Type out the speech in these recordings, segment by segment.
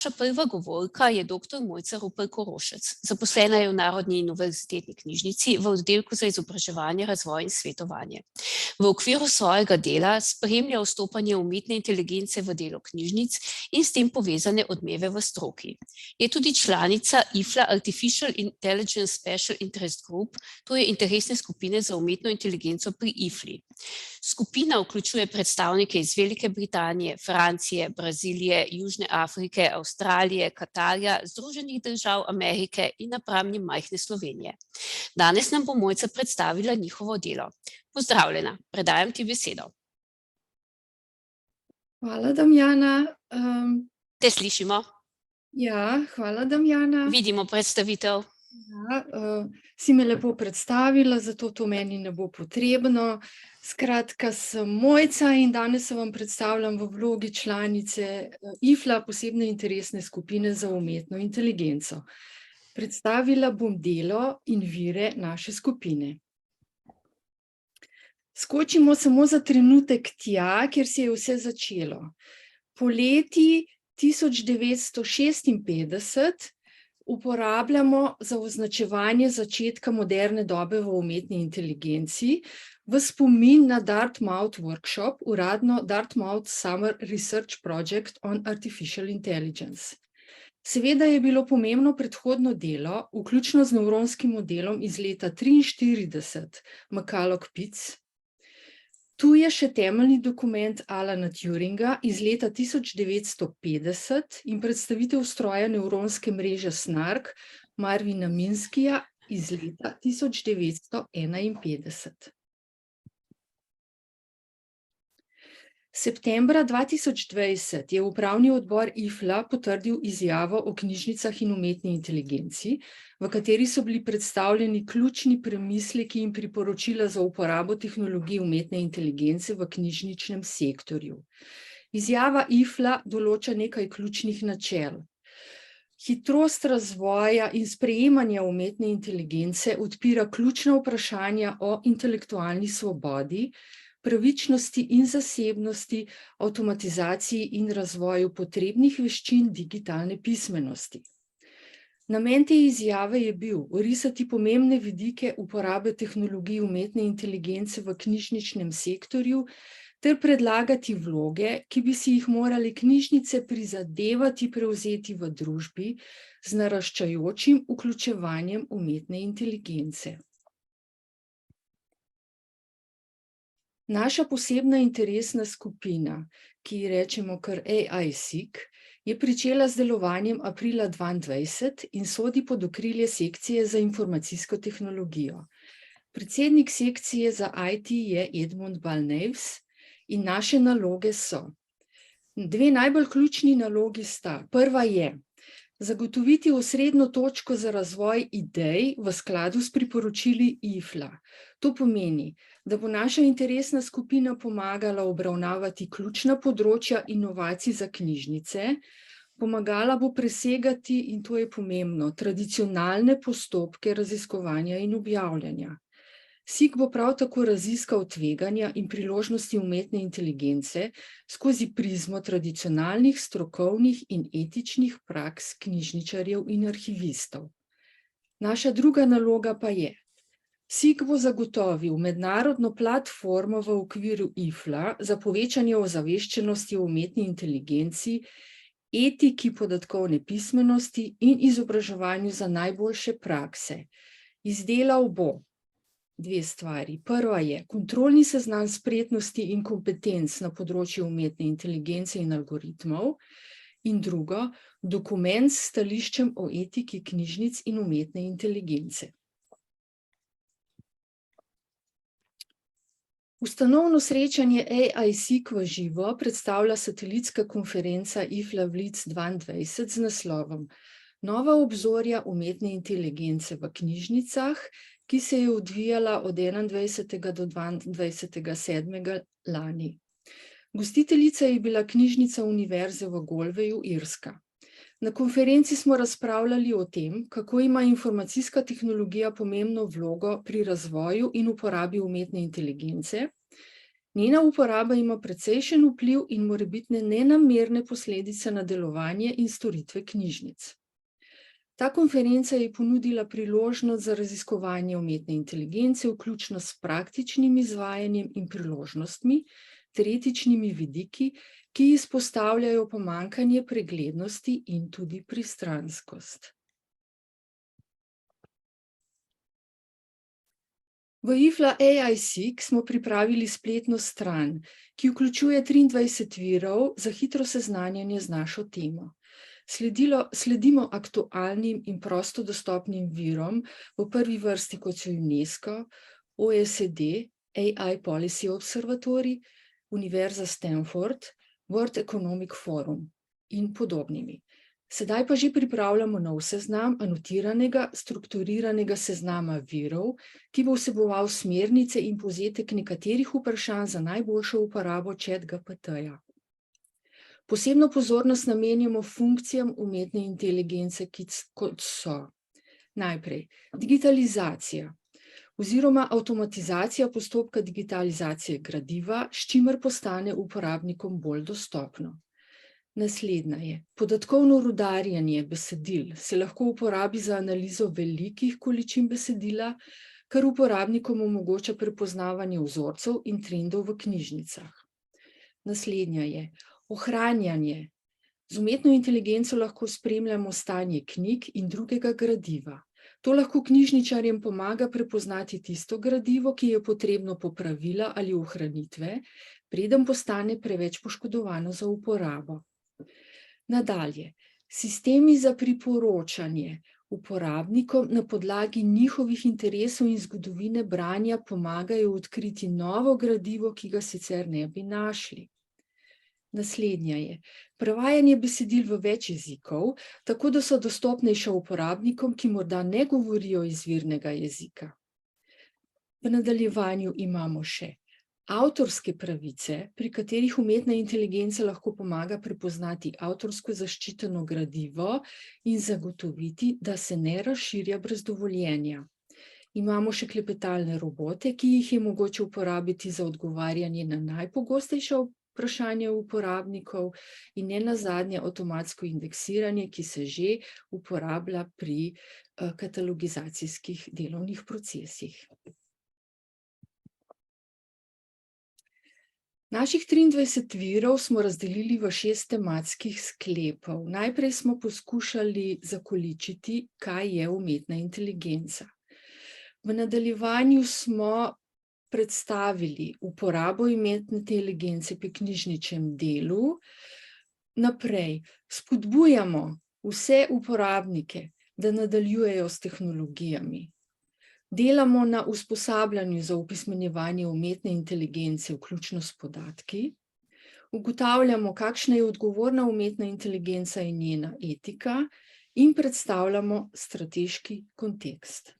Naša prva govorka je dr. Mojca Rupel Korošec. Zaposlena je v Narodni univerzitetni knjižnici v oddelku za izobraževanje, razvoj in svetovanje. V okviru svojega dela spremlja vstopanje umetne inteligence v delo knjižnic in s tem povezane odmeve v stroki. Je tudi članica IFLA Artificial Intelligence Special Interest Group, to je interesne skupine za umetno inteligenco pri IFLI. Skupina vključuje predstavnike iz Velike Britanije, Francije, Brazilije, Južne Afrike, Avstralije, Katarja, Združenih držav Amerike in napramni majhne Slovenije. Danes nam bo Mojca predstavila njihovo delo. Pozdravljena, predajam ti besedo. Hvala, Damjana. Te slišimo? Ja, hvala, Damjana. Vidimo predstavitev. Ja, si me lepo predstavila, zato to meni ne bo potrebno. Skratka, sem Mojca in danes se vam predstavljam v vlogi članice IFLA, posebne interesne skupine za umetno inteligenco. Predstavila bom delo in vire naše skupine. Skočimo samo za trenutek tja, kjer se je vse začelo. Poleti 1956 uporabljamo za označevanje začetka moderne dobe v umetni inteligenci v spomin na Dartmouth Workshop, uradno Dartmouth Summer Research Project on Artificial Intelligence. Seveda je bilo pomembno predhodno delo, vključno z nevronskim modelom iz leta 1943, McCulloch-Pitts. Tu je še temeljni dokument Alana Turinga iz leta 1950 in predstavitev stroja nevronske mreže SNARK Marvina Minskija iz leta 1951. Septembra 2020 je upravni odbor IFLA potrdil izjavo o knjižnicah in umetni inteligenci, v kateri so bili predstavljeni ključni premisleki in priporočila za uporabo tehnologij umetne inteligence v knjižničnem sektorju. Izjava IFLA določa nekaj ključnih načel. Hitrost razvoja in sprejemanja umetne inteligence odpira ključna vprašanja o intelektualni svobodi, pravičnosti in zasebnosti, avtomatizaciji in razvoju potrebnih veščin digitalne pismenosti. Namen te izjave je bil orisati pomembne vidike uporabe tehnologij umetne inteligence v knjižničnem sektorju ter predlagati vloge, ki bi si jih morale knjižnice prizadevati prevzeti v družbi z naraščajočim vključevanjem umetne inteligence. Naša posebna interesna skupina, ki ji rečemo kar AI-SIG, je pričela z delovanjem aprila 2022 in sodi pod okrilje sekcije za informacijsko tehnologijo. Predsednik sekcije za IT je Edmund Balnaves in naše naloge so. Dve najbolj ključni nalogi sta. Prva je zagotoviti osrednjo točko za razvoj idej v skladu s priporočili IFLA. To pomeni, da bo naša interesna skupina pomagala obravnavati ključna področja inovacij za knjižnice, pomagala bo presegati, in to je pomembno, tradicionalne postopke raziskovanja in objavljanja. SIG bo prav tako raziskal tveganja in priložnosti umetne inteligence skozi prizmo tradicionalnih, strokovnih in etičnih praks knjižničarjev in arhivistov. Naša druga naloga pa je, SIG bo zagotovil mednarodno platformo v okviru IFLA za povečanje ozaveščenosti o umetni inteligenci, etiki podatkovne pismenosti in izobraževanju za najboljše prakse. Izdelal bo dve stvari. Prva je kontrolni seznam spretnosti in kompetenc na področju umetne inteligence in algoritmov in drugo, dokument s stališčem o etiki knjižnic in umetne inteligence. Ustanovno srečanje AI-SIG v živo predstavlja satelitska konferenca IFLA Blitz 2020 z naslovom Nova obzorja umetne inteligence v knjižnicah, ki se je odvijala od 21. do 22.7. lani. Gostiteljica je bila knjižnica Univerze v Galwayu, Irska. Na konferenci smo razpravljali o tem, kako ima informacijska tehnologija pomembno vlogo pri razvoju in uporabi umetne inteligence Njena uporaba ima precejšen vpliv in morebitne nenamerne posledice na delovanje in storitve knjižnic. Ta konferenca je ponudila priložnost za raziskovanje umetne inteligence, vključno s praktičnim izvajanjem in priložnostmi ter etičnimi vidiki, ki izpostavljajo pomanjkanje preglednosti in tudi pristranskost. V IFLA AI-SEEK smo pripravili spletno stran, ki vključuje 23 virov za hitro seznanjanje z našo temo. Sledimo aktualnim in prosto dostopnim virom, v prvi vrsti kot so UNESCO, OECD, AI Policy Observatory, Univerza Stanford, World Economic Forum in podobnimi. Sedaj pa že pripravljamo nov seznam anotiranega, strukturiranega seznama virov, ki bo vseboval smernice in povzetek nekaterih vprašanj za najboljšo uporabo ChatGPT-ja. Posebno pozornost namenjamo funkcijam umetne inteligence, kot so najprej digitalizacija oziroma avtomatizacija postopka digitalizacije gradiva, s čimer postane uporabnikom bolj dostopno. Naslednja je podatkovno rudarjenje besedil, se lahko uporabi za analizo velikih količin besedila, kar uporabnikom omogoča prepoznavanje vzorcev in trendov v knjižnicah. Naslednja je ohranjanje. Z umetno inteligenco lahko spremljamo stanje knjig in drugega gradiva. To lahko knjižničarjem pomaga prepoznati tisto gradivo, ki je potrebno popravila ali ohranitve, preden postane preveč poškodovano za uporabo. Nadalje, sistemi za priporočanje uporabnikom na podlagi njihovih interesov in zgodovine branja pomagajo odkriti novo gradivo, ki ga sicer ne bi našli. Naslednja je prevajanje besedil v več jezikov, tako da so dostopnejša uporabnikom, ki morda ne govorijo izvirnega jezika. V nadaljevanju imamo še avtorske pravice, pri katerih umetna inteligenca lahko pomaga prepoznati avtorsko zaščiteno gradivo in zagotoviti, da se ne razširja brez dovoljenja. Imamo še klepetalne robote, ki jih je mogoče uporabiti za odgovarjanje na najpogostejša vprašanja uporabnikov in nenazadnje avtomatsko indeksiranje, ki se že uporablja pri katalogizacijskih delovnih procesih. Naših 23 virov smo razdelili v 6 tematskih sklepov. Najprej smo poskušali zakoličiti, kaj je umetna inteligenca. V nadaljevanju smo predstavili uporabo umetne inteligence pri knjižničnem delu. Naprej, spodbujamo vse uporabnike, da nadaljujejo s tehnologijami. Delamo na usposabljanju za opismenjevanje umetne inteligence, vključno s podatki. Ugotavljamo, kakšna je odgovorna umetna inteligenca in njena etika in predstavljamo strateški kontekst.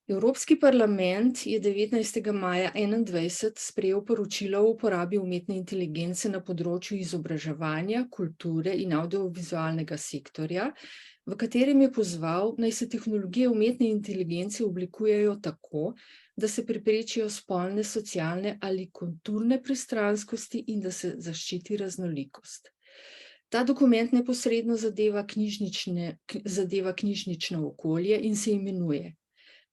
Evropski parlament je 19. maja 2021 sprejel poročilo o uporabi umetne inteligence na področju izobraževanja, kulture in avdiovizualnega sektorja, v katerem je pozval, naj se tehnologije umetne inteligence oblikujejo tako, da se preprečijo spolne, socialne ali kulturne pristranskosti in da se zaščiti raznolikost. Ta dokument neposredno zadeva knjižnično okolje in se imenuje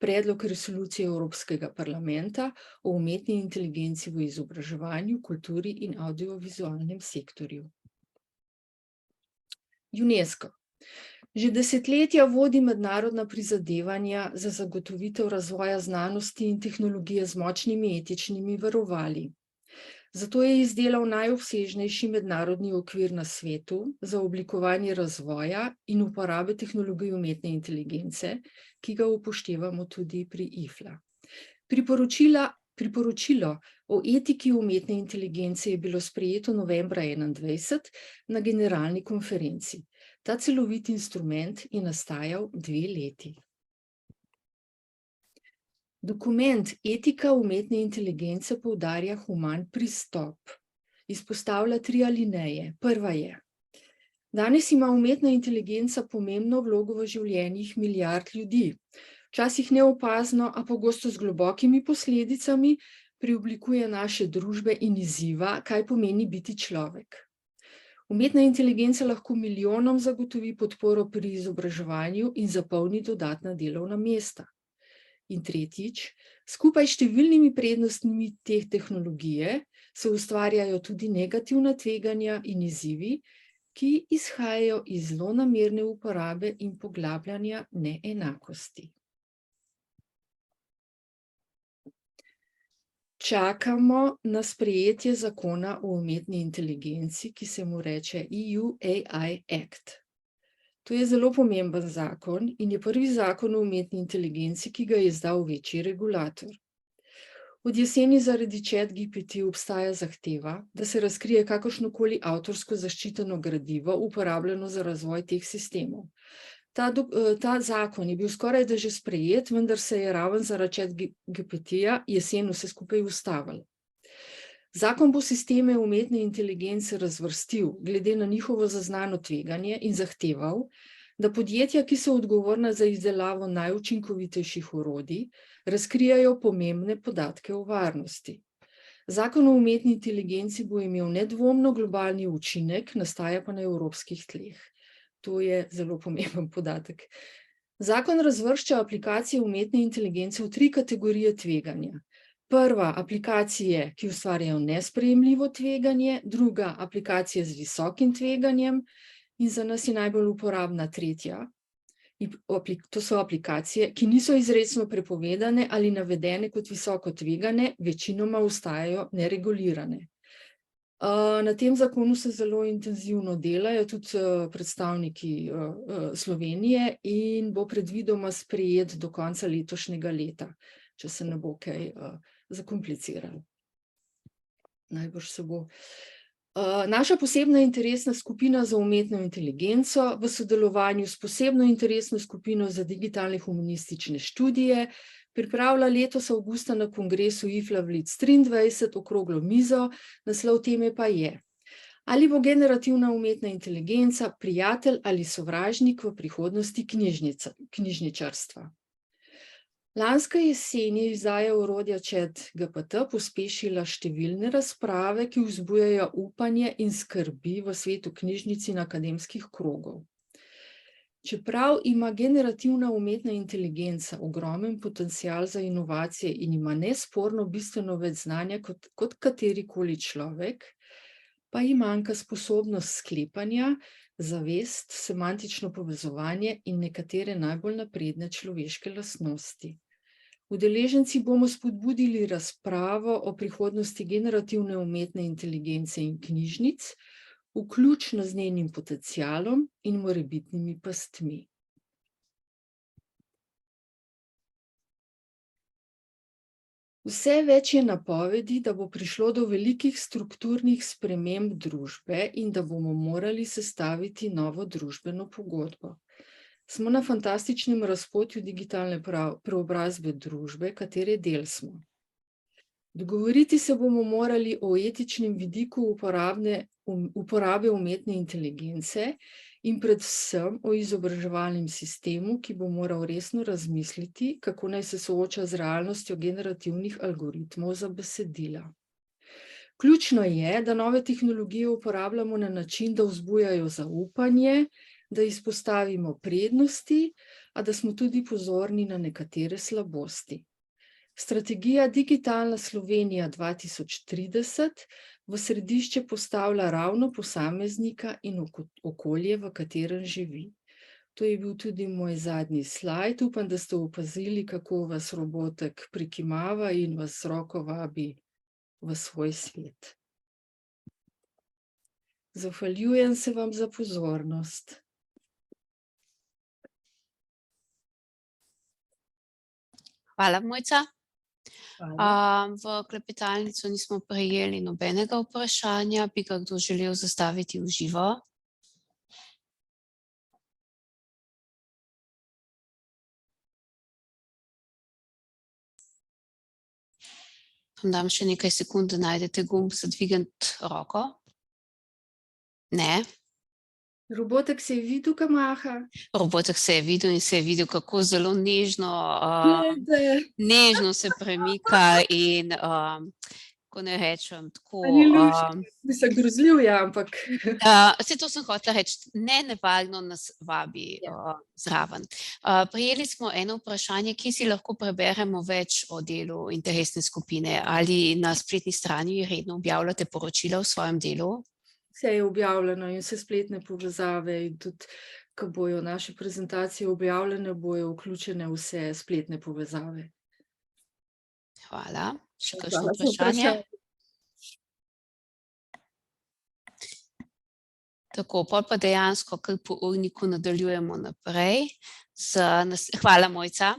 Predlog resolucije Evropskega parlamenta o umetni inteligenci v izobraževanju, kulturi in avdiovizualnem sektorju. UNESCO. Že desetletja vodi mednarodna prizadevanja za zagotovitev razvoja znanosti in tehnologije z močnimi etičnimi varovali. Zato je izdelal najobsežnejši mednarodni okvir na svetu za oblikovanje razvoja in uporabe tehnologij umetne inteligence, ki ga upoštevamo tudi pri IFLA. Priporočilo o etiki umetne inteligence je bilo sprejeto novembra 2021 na generalni konferenci. Ta celovit instrument je nastajal 2 leti. Dokument Etika umetne inteligence poudarja human pristop. Izpostavlja 3 alineje. Prva je: danes ima umetna inteligenca pomembno vlogo v življenjih milijard ljudi. Včasih neopazno, a pogosto z globokimi posledicami, preoblikuje naše družbe in izziva, kaj pomeni biti človek. Umetna inteligenca lahko milijonom zagotovi podporo pri izobraževanju in zapolni dodatna delovna mesta. In tretjič, skupaj s številnimi prednostmi teh tehnologije se ustvarjajo tudi negativna tveganja in izzivi, ki izhajajo iz zlonamerne uporabe in poglabljanja neenakosti. Čakamo na sprejetje zakona o umetni inteligenci, ki se mu reče EU AI Act. To je zelo pomemben zakon in je prvi zakon o umetni inteligenci, ki ga je izdal večji regulator. Od jeseni zaradi ChatGPT obstaja zahteva, da se razkrije kakršnokoli avtorsko zaščiteno gradivo, uporabljeno za razvoj teh sistemov. Ta zakon je bil skoraj da že sprejet, vendar se je raven zaradi ChatGPT-ja jesen vse skupaj ustavil. Zakon bo sisteme umetne inteligence razvrstil glede na njihovo zaznano tveganje in zahteval, da podjetja, ki so odgovorna za izdelavo najučinkovitejših orodij, razkrijajo pomembne podatke o varnosti. Zakon o umetni inteligenci bo imel nedvomno globalni učinek, nastaja pa na evropskih tleh. To je zelo pomemben podatek. Zakon razvršča aplikacije umetne inteligence v 3 kategorije tveganja. Prva, aplikacije, ki ustvarjajo nesprejemljivo tveganje, druga, aplikacije z visokim tveganjem in za nas je najbolj uporabna tretja. To so aplikacije, ki niso izrecno prepovedane ali navedene kot visoko tvegane, večinoma ostajajo neregulirane. Na tem zakonu se zelo intenzivno delajo tudi predstavniki Slovenije in bo predvidoma sprejet do konca letošnjega leta, če se ne bo kaj zakompliciralo. Najbrž se bo. Naša posebna interesna skupina za umetno inteligenco v sodelovanju s posebno interesno skupino za digitalne humanistične študije pripravlja letos avgusta na kongresu IFLA v Litz 23 okroglo mizo, naslov teme pa je: Ali bo generativna umetna inteligenca prijatelj ali sovražnik v prihodnosti knjižničarstva? Lanska jesen je izdaja orodja ChatGPT pospešila številne razprave, ki vzbujajo upanje in skrbi v svetu knjižnic in akademskih krogov. Čeprav ima generativna umetna inteligenca ogromen potencial za inovacije in ima nesporno bistveno več znanja kot katerikoli človek, pa ji manjka sposobnost sklepanja, zavest, semantično povezovanje in nekatere najbolj napredne človeške lastnosti. Udeleženci bomo spodbudili razpravo o prihodnosti generativne umetne inteligence in knjižnic, vključno z njenim potencialom in morebitnimi pastmi. Vse več je napovedi, da bo prišlo do velikih strukturnih sprememb družbe in da bomo morali sestaviti novo družbeno pogodbo. Smo na fantastičnem razpotju digitalne preobrazbe družbe, katere del smo. Dogovoriti se bomo morali o etičnem vidiku uporabe umetne inteligence in predvsem o izobraževalnem sistemu, ki bo moral resno razmisliti, kako naj se sooča z realnostjo generativnih algoritmov za besedila. Ključno je, da nove tehnologije uporabljamo na način, da vzbujajo zaupanje, da izpostavimo prednosti, a da smo tudi pozorni na nekatere slabosti. Strategija Digitalna Slovenija 2030 v središče postavlja ravno posameznika in okolje, v katerem živi. To je bil tudi moj zadnji slajd. Upam, da ste opazili, kako vas robotek prikimava in vas z roko vabi v svoj svet. Zahvaljujem se vam za pozornost. Hvala, Mojca. Hvala. V klepetalnico nismo prejeli nobenega vprašanja. Bi ga kdo želel zastaviti v živo? Dam še nekaj sekund, da najdete gumb za dvigniti roko. Ne. Robotek se je videl, kaj maha. Robotek se je videl in se je videl, kako zelo Glejte, nežno se premika in, ko ne rečem, tako, a ni luštno, mislim, grozljiv je, ampak saj to sem hotela reči, nevarno nas vabi, Ja. zraven. Prejeli smo eno vprašanje, kje si lahko preberemo več o delu interesne skupine, ali na spletni strani redno objavljate poročila o svojem delu? vse je objavljeno in vse spletne povezave in tudi, ko bojo naše prezentacije objavljene, bojo vključene vse spletne povezave. Hvala. Še kakšno Hvala za vprašanje? vprašanje. Tako, pol pa dejansko kar po urniku nadaljujemo naprej. Hvala, Mojca.